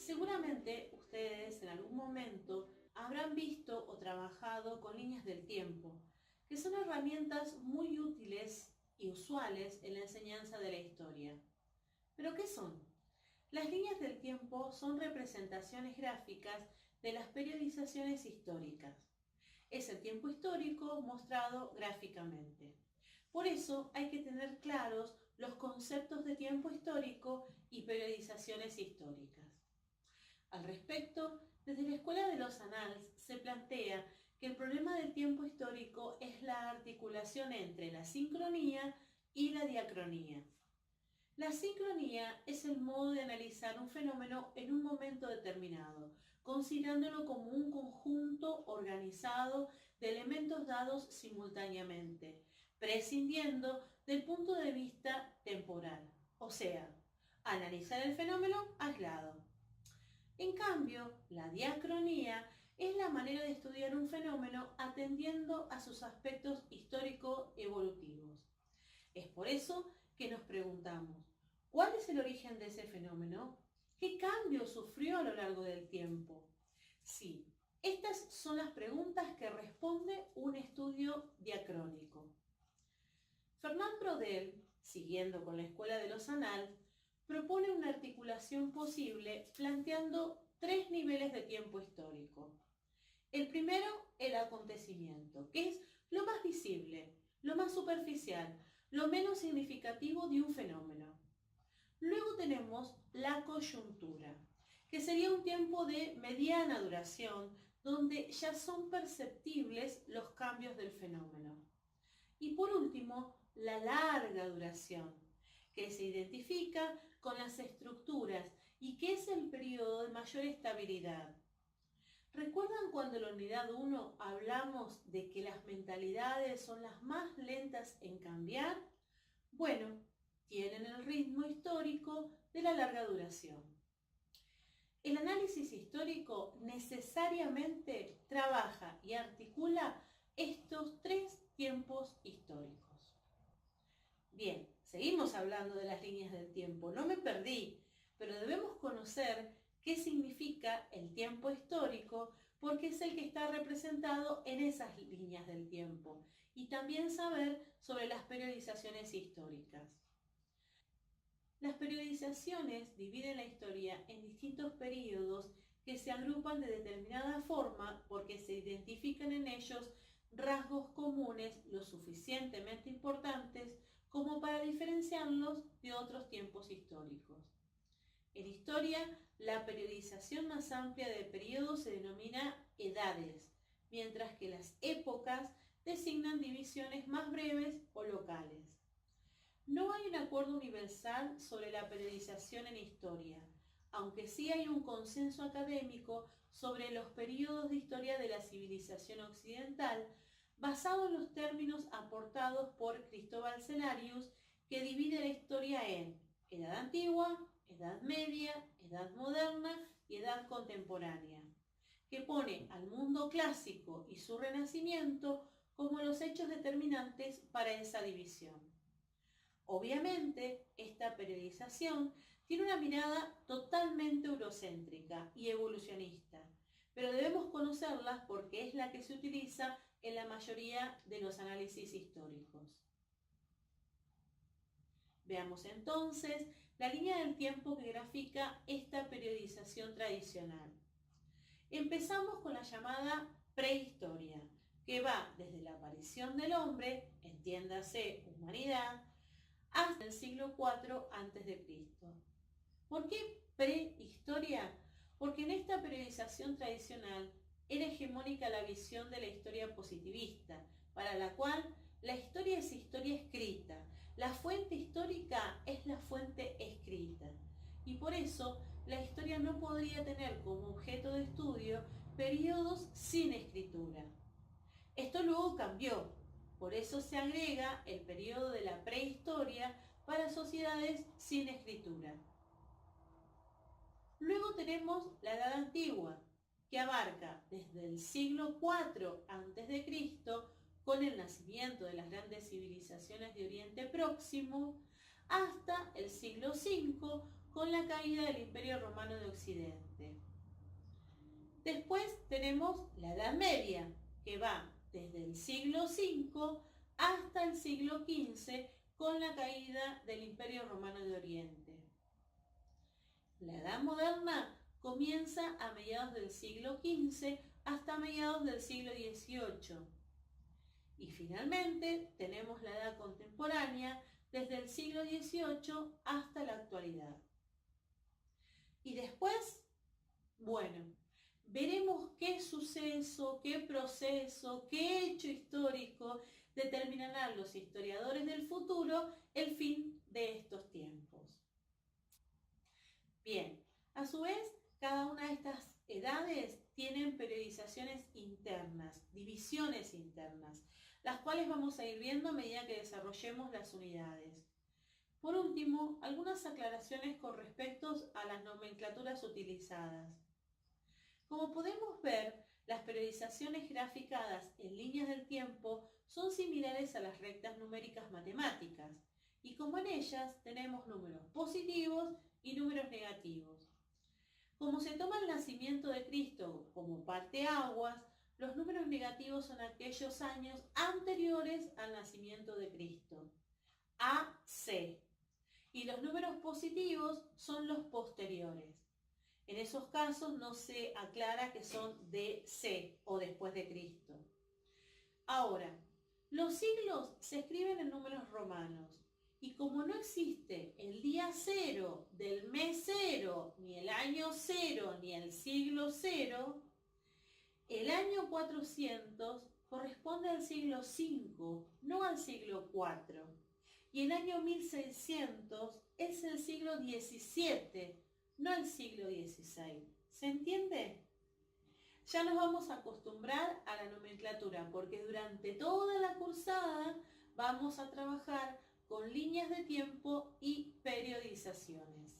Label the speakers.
Speaker 1: Seguramente ustedes en algún momento habrán visto o trabajado con líneas del tiempo, que son herramientas muy útiles y usuales en la enseñanza de la historia. ¿Pero qué son? Las líneas del tiempo son representaciones gráficas de las periodizaciones históricas. Es el tiempo histórico mostrado gráficamente. Por eso hay que tener claros los conceptos de tiempo histórico y periodizaciones históricas. Al respecto, desde la Escuela de los Annals se plantea que el problema del tiempo histórico es la articulación entre la sincronía y la diacronía. La sincronía es el modo de analizar un fenómeno en un momento determinado, considerándolo como un conjunto organizado de elementos dados simultáneamente, prescindiendo del punto de vista temporal, o sea, analizar el fenómeno aislado. En cambio, la diacronía es la manera de estudiar un fenómeno atendiendo a sus aspectos histórico-evolutivos. Es por eso que nos preguntamos, ¿cuál es el origen de ese fenómeno? ¿Qué cambios sufrió a lo largo del tiempo? Sí, estas son las preguntas que responde un estudio diacrónico. Fernand Braudel, siguiendo con la Escuela de los Annals, propone una articulación posible planteando tres niveles de tiempo histórico. El primero, el acontecimiento, que es lo más visible, lo más superficial, lo menos significativo de un fenómeno. Luego tenemos la coyuntura, que sería un tiempo de mediana duración, donde ya son perceptibles los cambios del fenómeno. Y por último, la larga duración, que se identifica con las estructuras y que es el periodo de mayor estabilidad. ¿Recuerdan cuando en la unidad 1 hablamos de que las mentalidades son las más lentas en cambiar? Bueno, tienen el ritmo histórico de la larga duración. El análisis histórico necesariamente trabaja y articula estos tres tiempos históricos. Bien, seguimos hablando de las líneas del tiempo, no me perdí, pero debemos conocer qué significa el tiempo histórico porque es el que está representado en esas líneas del tiempo y también saber sobre las periodizaciones históricas. Las periodizaciones dividen la historia en distintos periodos que se agrupan de determinada forma porque se identifican en ellos rasgos comunes lo suficientemente importantes como para diferenciarlos de otros tiempos históricos. En historia, la periodización más amplia de periodos se denomina edades, mientras que las épocas designan divisiones más breves o locales. No hay un acuerdo universal sobre la periodización en historia, aunque sí hay un consenso académico sobre los periodos de historia de la civilización occidental, basado en los términos aportados por Cristóbal Celarius, que divide la historia en Edad Antigua, Edad Media, Edad Moderna y Edad Contemporánea, que pone al mundo clásico y su renacimiento como los hechos determinantes para esa división. Obviamente, esta periodización tiene una mirada totalmente eurocéntrica y evolucionista, pero debemos conocerlas porque es la que se utiliza en la mayoría de los análisis históricos. Veamos entonces la línea del tiempo que grafica esta periodización tradicional. Empezamos con la llamada prehistoria, que va desde la aparición del hombre, entiéndase humanidad, hasta el siglo IV a.C. ¿Por qué prehistoria? Porque en esta periodización tradicional era hegemónica la visión de la historia positivista, para la cual la historia es historia escrita, la fuente histórica es la fuente escrita. Y por eso la historia no podría tener como objeto de estudio periodos sin escritura. Esto luego cambió. Por eso se agrega el periodo de la prehistoria para sociedades sin escritura. Luego tenemos la Edad Antigua, que abarca desde el siglo IV a.C., con el nacimiento de las grandes civilizaciones de Oriente Próximo, hasta el siglo V, con la caída del Imperio Romano de Occidente. Después tenemos la Edad Media, que va desde el siglo V hasta el siglo XV con la caída del Imperio Romano de Oriente. La Edad Moderna comienza a mediados del siglo XV hasta mediados del siglo XVIII. Y finalmente tenemos la Edad Contemporánea desde el siglo XVIII hasta la actualidad. Y después, bueno, veremos qué suceso, qué proceso, qué hecho histórico determinarán los historiadores del futuro el fin de estos tiempos. Bien, a su vez, cada una de estas edades tienen periodizaciones internas, divisiones internas, las cuales vamos a ir viendo a medida que desarrollemos las unidades. Por último, algunas aclaraciones con respecto a las nomenclaturas utilizadas. Como podemos ver, las periodizaciones graficadas en líneas del tiempo son similares a las rectas numéricas matemáticas, y como en ellas tenemos números positivos y números negativos. Como se toma el nacimiento de Cristo como parteaguas, los números negativos son aquellos años anteriores al nacimiento de Cristo, AC, y los números positivos son los posteriores. En esos casos no se aclara que son DC o después de Cristo. Ahora, los siglos se escriben en números romanos y como no existe el día cero del mes cero, ni el año cero, ni el siglo cero, el año 400 corresponde al siglo V, no al siglo IV. Y el año 1600 es el siglo XVII, no el siglo XVI. ¿Se entiende? Ya nos vamos a acostumbrar a la nomenclatura porque durante toda la cursada vamos a trabajar con líneas de tiempo y periodizaciones.